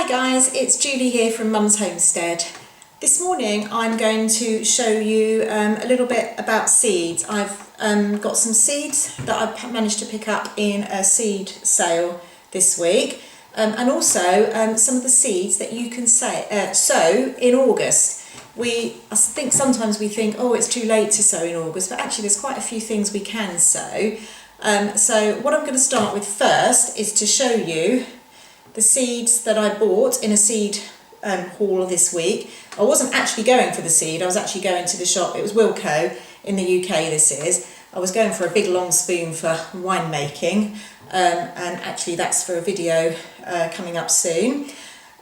Hi guys, it's Julie here from Mum's Homestead. This morning I'm going to show you a little bit about seeds. I've got some seeds that I've managed to pick up in a seed sale this week, and also some of the seeds that you can sow in August. I think sometimes we think, oh, it's too late to sow in August, but actually there's quite a few things we can sow. So what I'm going to start with first is to show you the seeds that I bought in a seed haul this week. I wasn't actually going for the seed, I was actually going to the shop. It was Wilko in the UK, this is. I was going for a big long spoon for winemaking, and actually that's for a video coming up soon.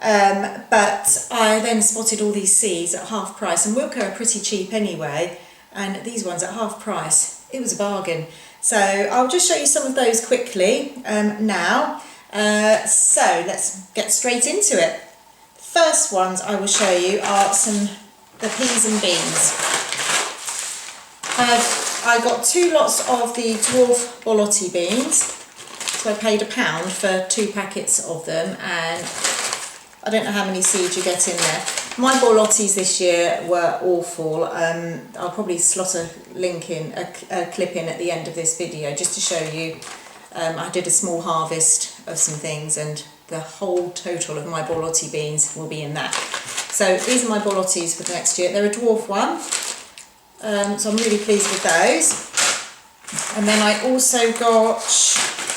But I then spotted all these seeds at half price, and Wilko are pretty cheap anyway, and these ones at half price, it was a bargain. So I'll just show you some of those quickly now. So let's get straight into it. The first ones I will show you are the peas and beans. I got 2 lots of the dwarf borlotti beans, so I paid £1 for 2 packets of them, and I don't know how many seeds you get in there. My borlottis this year were awful. I'll probably slot a link in, a clip in at the end of this video just to show you. I did a small harvest of some things, and the whole total of my borlotti beans will be in that. So these are my borlottis for next year. They're a dwarf one, so I'm really pleased with those. And then I also got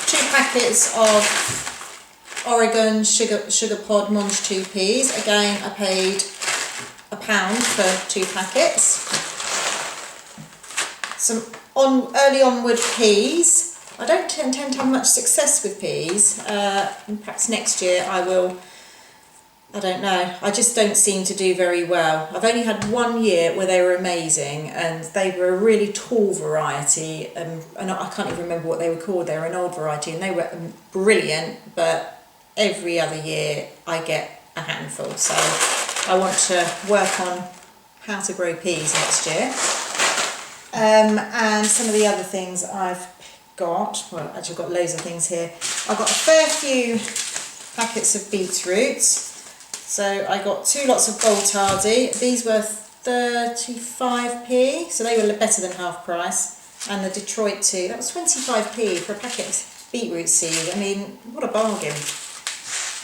2 packets of Oregon sugar pod Monge 2 peas. Again, I paid £1 for 2 packets. Some early onward peas. I don't tend to have much success with peas. Perhaps next year I will. I don't know. I just don't seem to do very well. I've only had 1 year where they were amazing, and they were a really tall variety, and I can't even remember what they were called. They were an old variety, and they were brilliant, but every other year I get a handful. So I want to work on how to grow peas next year. And some of the other things I've got, well, actually I've got loads of things here. I've got a fair few packets of beetroots. So I got 2 lots of Boltardi. These were 35p, so they were better than half price. And the Detroit 2, that was 25p for a packet of beetroot seed. I mean, what a bargain.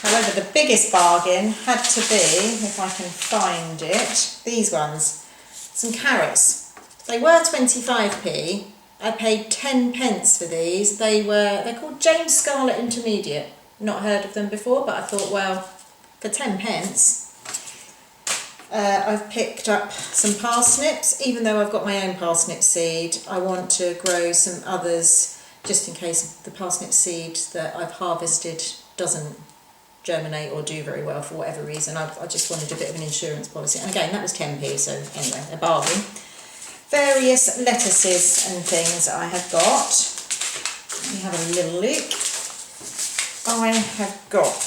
However, the biggest bargain had to be, if I can find it, these ones. Some carrots. They were 25p. I paid 10 pence for these. They're called James Scarlett Intermediate. Not heard of them before, but I thought, well, for 10 pence, I've picked up some parsnips. Even though I've got my own parsnip seed, I want to grow some others just in case the parsnip seed that I've harvested doesn't germinate or do very well for whatever reason. I just wanted a bit of an insurance policy. And again, that was 10p, so anyway, a bargain. Various lettuces and things I have got. Let me have a little look. I have got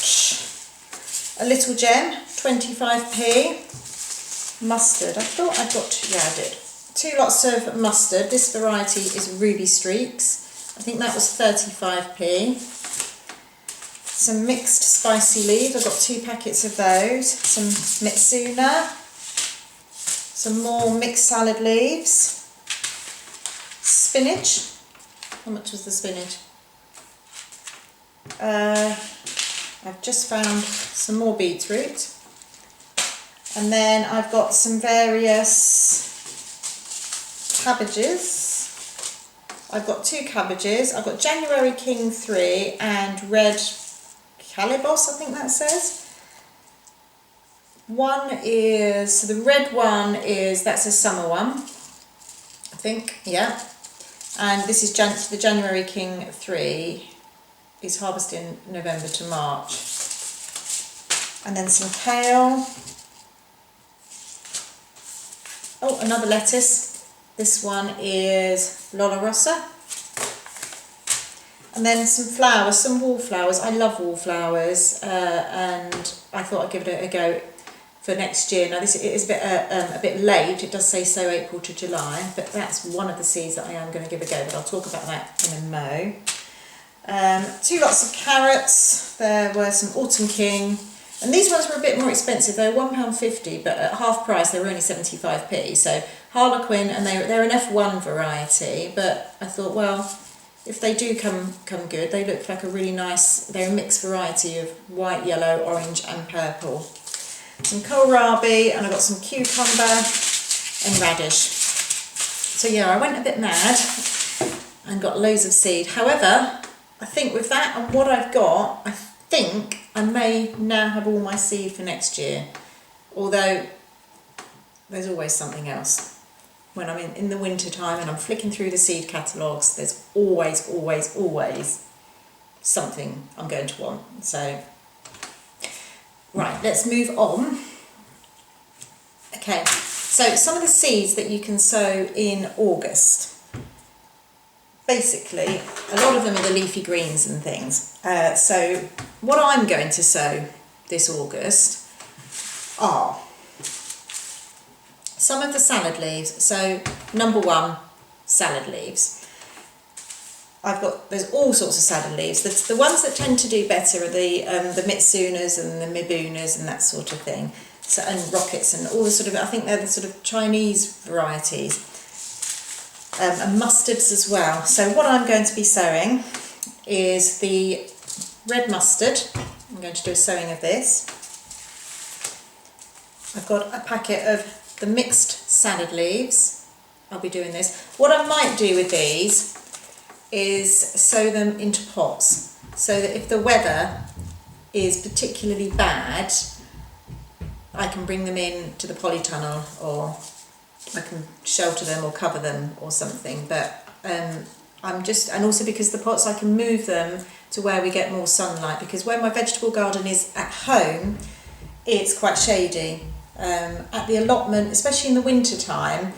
a little gem, 25p. Mustard, I thought I'd got, yeah I did. 2 lots of mustard. This variety is Ruby Streaks. I think that was 35p. Some mixed spicy leaves, I've got 2 packets of those. Some Mitsuna. Some more mixed salad leaves. Spinach. How much was the spinach? I've just found some more beetroot. And then I've got some various cabbages. I've got 2 cabbages. I've got January King 3 and Red Calibos, I think that says. One is, so the red one is, that's a summer one, I think, yeah. And this is the January King 3, is harvesting November to March. And then some kale. Oh, another lettuce. This one is Lola Rossa. And then some flowers, some wallflowers. I love wallflowers, and I thought I'd give it a go for next year. Now this is a bit late, it does say so April to July, but that's one of the seeds that I am going to give a go, but I'll talk about that in a mo. 2 lots of carrots. There were some Autumn King And these ones were a bit more expensive. They were £1.50, but at half price they were only 75p. So Harlequin, and they're an F1 variety, but I thought, well, if they do come good, they look like a really nice, they're a mixed variety of white, yellow, orange and purple. Some kohlrabi, and I got some cucumber and radish. So yeah, I went a bit mad and got loads of seed. However, I think with that and what I've got, I think I may now have all my seed for next year. Although there's always something else. When I'm in the winter time and I'm flicking through the seed catalogues, there's always something I'm going to want. So, right, let's move on. Okay, so some of the seeds that you can sow in August. Basically, a lot of them are the leafy greens and things. So what I'm going to sow this August are some of the salad leaves. So number one, salad leaves. There's all sorts of salad leaves. The ones that tend to do better are the mitsunas and the mibunas and that sort of thing. So, and rockets and all the sort of, I think they're the sort of Chinese varieties. And mustards as well. So what I'm going to be sowing is the red mustard. I'm going to do a sowing of this. I've got a packet of the mixed salad leaves. I'll be doing this. What I might do with these is sow them into pots, so that if the weather is particularly bad, I can bring them in to the polytunnel, or I can shelter them or cover them or something. But and also because the pots, I can move them to where we get more sunlight, because where my vegetable garden is at home, it's quite shady. At the allotment, especially in the winter time,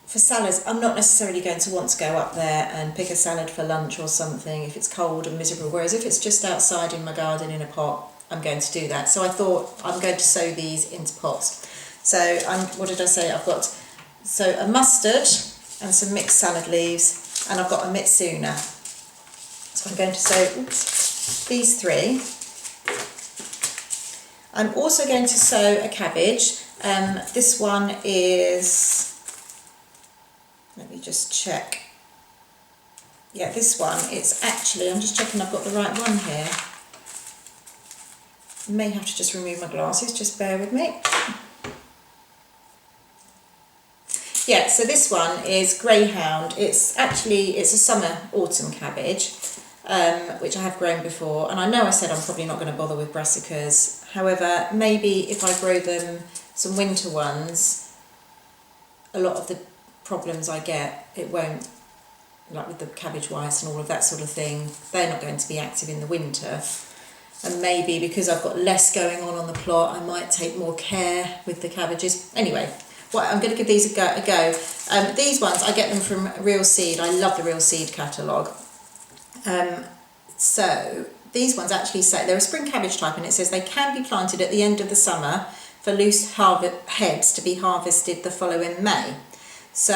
for salads, I'm not necessarily going to want to go up there and pick a salad for lunch or something if it's cold and miserable, whereas if it's just outside in my garden in a pot, I'm going to do that. So I thought I'm going to sow these into pots. So what did I say? I've got a mustard and some mixed salad leaves, and I've got a mitsuna. So I'm going to sow these three. I'm also going to sow a cabbage. This one is, let me just check. Yeah, this one, it's actually, I'm just checking I've got the right one here. I may have to just remove my glasses, just bear with me. Yeah, so this one is Greyhound. It's a summer-autumn cabbage, which I have grown before. And I know I said I'm probably not going to bother with brassicas. However, maybe if I grow them some winter ones, a lot of the problems I get, it won't, like with the cabbage white and all of that sort of thing, they're not going to be active in the winter. And maybe because I've got less going on the plot, I might take more care with the cabbages. Anyway, I'm going to give these a go. These ones, I get them from Real Seed. I love the Real Seed catalogue. So these ones actually say they're a spring cabbage type, and it says they can be planted at the end of the summer for loose heads to be harvested the following May. So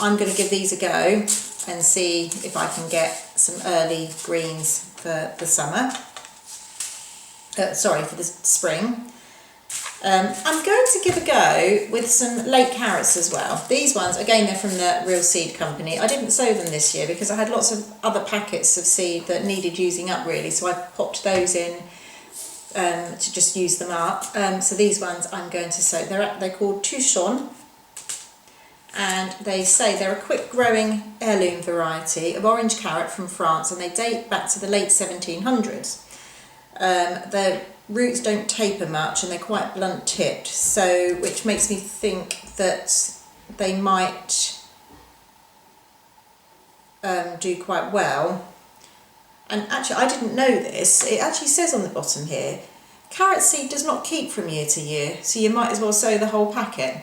I'm going to give these a go and see if I can get some early greens for the summer. For the spring. I'm going to give a go with some late carrots as well. These ones, again, they're from the Real Seed Company. I didn't sow them this year because I had lots of other packets of seed that needed using up really, so I popped those in to just use them up. So these ones I'm going to sow. They're called Touchon, and they say they're a quick growing heirloom variety of orange carrot from France, and they date back to the late 1700s. Their roots don't taper much and they're quite blunt tipped, so which makes me think that they might do quite well. And actually, I didn't know this. It actually says on the bottom here, carrot seed does not keep from year to year, so you might as well sow the whole packet.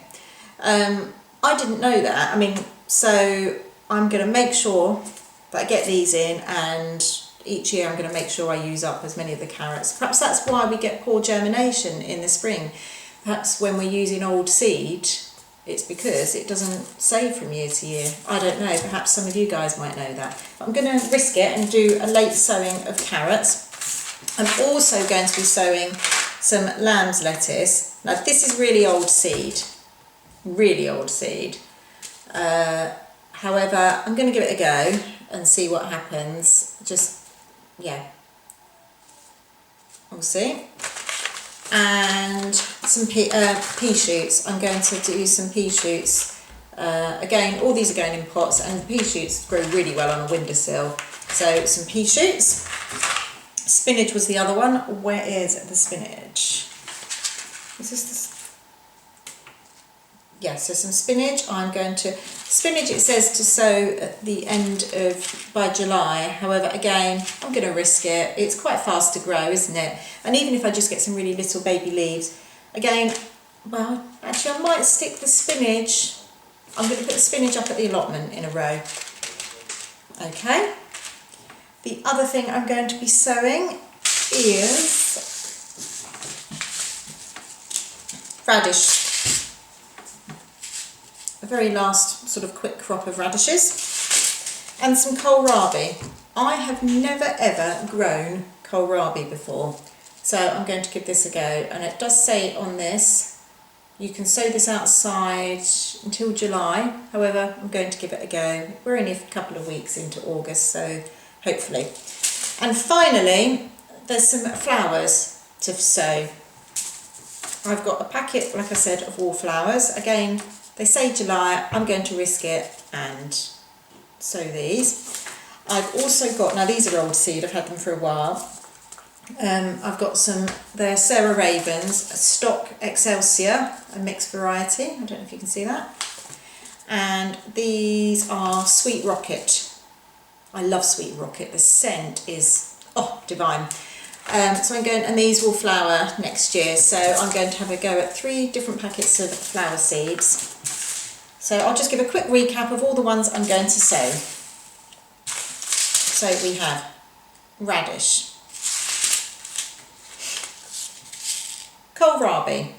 I didn't know that. I mean, so I'm going to make sure that I get these in, and each year I'm going to make sure I use up as many of the carrots. Perhaps that's why we get poor germination in the spring. Perhaps when we're using old seed, it's because it doesn't save from year to year. I don't know, perhaps some of you guys might know that. But I'm going to risk it and do a late sowing of carrots. I'm also going to be sowing some lamb's lettuce. Now this is really old seed, really old seed. However, I'm going to give it a go and see what happens. Just, yeah, we'll see. And some pea shoots. I'm going to do some pea shoots. Again, all these are going in pots, and pea shoots grow really well on a windowsill. So some pea shoots. Spinach was the other one. Where is the spinach? Is this the... Yeah, so some spinach. Spinach, it says to sow at the end of, by July. However, again, I'm going to risk it. It's quite fast to grow, isn't it? And even if I just get some really little baby leaves, again, well, actually I might stick the spinach. I'm going to put the spinach up at the allotment in a row. Okay. The other thing I'm going to be sowing is radish. A very last sort of quick crop of radishes. And some kohlrabi. I have never ever grown kohlrabi before. So I'm going to give this a go. And it does say on this, you can sow this outside until July. However, I'm going to give it a go. We're only a couple of weeks into August, so hopefully. And finally, there's some flowers to sow. I've got a packet, like I said, of wallflowers. Again, they say July. I'm going to risk it and sow these. I've also got, now these are old seed, I've had them for a while. I've got some, they're Sarah Ravens, a stock Excelsior, a mixed variety. I don't know if you can see that. And these are Sweet Rocket. I love Sweet Rocket. The scent is, oh, divine. So I'm going, and these will flower next year. So I'm going to have a go at 3 different packets of flower seeds. So I'll just give a quick recap of all the ones I'm going to sow. So we have radish, kohlrabi,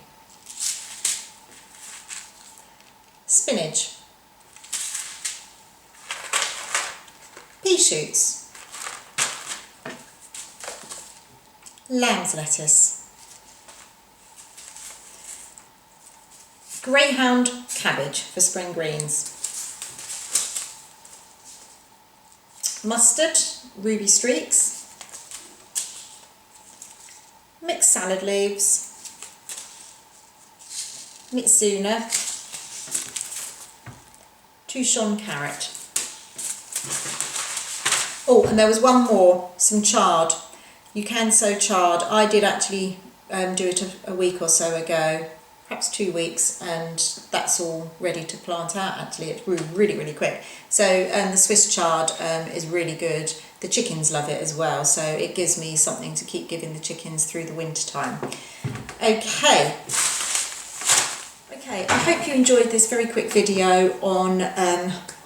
spinach, pea shoots, lamb's lettuce, greyhound cabbage for spring greens, mustard, ruby streaks, mixed salad leaves, mitsuna, touchon carrot. Oh, and there was one more, some chard. You can sow chard. I did actually do it a week or so ago, perhaps 2 weeks, and that's all ready to plant out. Actually, it grew really, really quick. So the Swiss chard is really good. The chickens love it as well, so it gives me something to keep giving the chickens through the winter time. Okay, I hope you enjoyed this very quick video on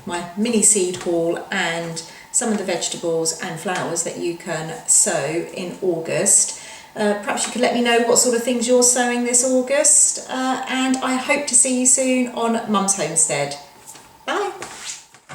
my mini seed haul and some of the vegetables and flowers that you can sow in August. Perhaps you could let me know what sort of things you're sowing this August, and I hope to see you soon on Mum's Homestead.